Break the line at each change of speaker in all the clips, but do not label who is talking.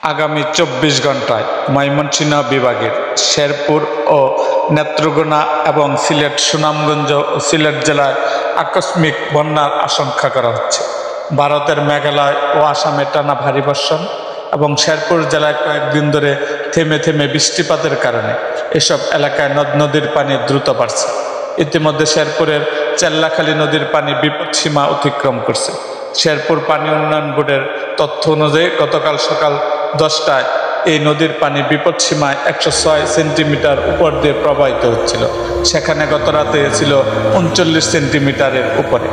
আগামী ২৪ ঘণ্টায় ময়মনসিংহ বিভাগের শেরপুর ও নেত্রকোনা এবং সিলেট, সুনামগঞ্জ ও সিলেট জেলায় আকস্মিক বন্যার আশঙ্কা করা হচ্ছে। ভারতের মেঘালয় ও আসামে টানা ভারী বর্ষণ এবং শেরপুর জেলায় কয়েকদিন ধরে থেমে থেমে বৃষ্টিপাতের কারণে এসব এলাকায় নদ নদীর পানি দ্রুত বাড়ছে। ইতিমধ্যে শেরপুরের চেল্লাখালী নদীর পানি বিপদসীমা অতিক্রম করছে। শেরপুর পানি উন্নয়ন বোর্ডের তথ্য অনুযায়ী গতকাল সকাল 10টায় এই নদীর পানি বিপদসীমায় 106 সেন্টিমিটার উপর দিয়ে প্রবাহিত হচ্ছিল। সেখানে গত রাতে ছিল 39 সেন্টিমিটারের উপরে।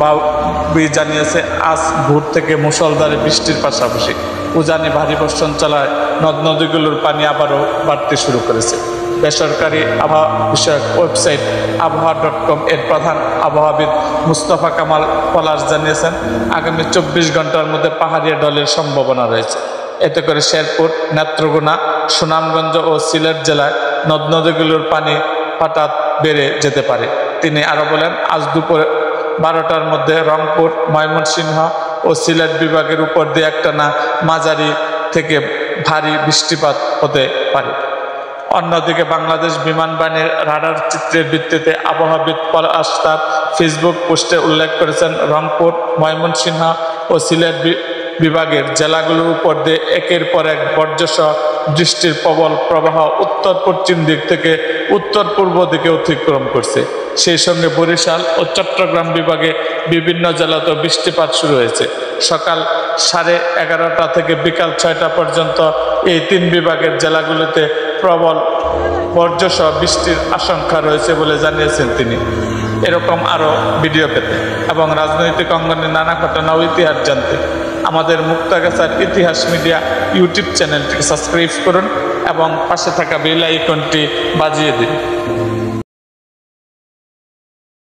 বাবি জানিয়েছে, আজ ভোর থেকে মুষলধারে বৃষ্টির পাশাপাশি উজানি ভারী বর্ষণ চলায় নদ নদীগুলোর পানি আবারও বাড়তে শুরু করেছে। বেসরকারি আবহাওয়া বিষয়ক ওয়েবসাইট আবহাওয়া.com এর প্রধান আবহাওয়াবিদ মুস্তফা কামাল পলাশ জানিয়েছেন, আগামী 24 ঘন্টার মধ্যে পাহাড়ি ঢলের সম্ভাবনা রয়েছে। এতে করে শেরপুর, নেত্রকোনা, সুনামগঞ্জ ও সিলেট জেলায় নদ নদীগুলোর পানি হঠাৎ বেড়ে যেতে পারে। তিনি আরও বলেন, আজ দুপুর 12টার মধ্যে রংপুর, ময়মনসিংহ ও সিলেট বিভাগের উপর দিয়ে একটানা মাঝারি থেকে ভারী বৃষ্টিপাত হতে পারে। অন্যদিকে বাংলাদেশ বিমান বাহিনীর রাডার চিত্রের ভিত্তিতে আবহাওয়াবিদ পলাশ তার ফেসবুক পোস্টে উল্লেখ করেছেন, রংপুর, ময়মনসিংহ ও সিলেট বিভাগের জেলাগুলোর উপর দিয়ে একের পর এক বর্জ্যসহ বৃষ্টির প্রবল প্রবাহ উত্তর পশ্চিম দিক থেকে উত্তর পূর্ব দিকে অতিক্রম করছে। সেই সঙ্গে বরিশাল ও চট্টগ্রাম বিভাগে বিভিন্ন জেলাতেও বৃষ্টিপাত শুরু হয়েছে। সকাল 11:30 থেকে বিকাল 6টা পর্যন্ত এই 3 বিভাগের জেলাগুলিতে প্রবল বর্জ্যসহ বৃষ্টির আশঙ্কা রয়েছে বলে জানিয়েছেন তিনি। এরকম আরও ভিডিও পেতে এবং রাজনৈতিক অঙ্গনে নানা ঘটনা ও ইতিহাস জানতে আমাদের মুক্তাগাছার ইতিহাস মিডিয়া ইউটিউব চ্যানেলটিকে সাবস্ক্রাইব করুন এবং পাশে থাকা বেল আইকনটি বাজিয়ে দিন।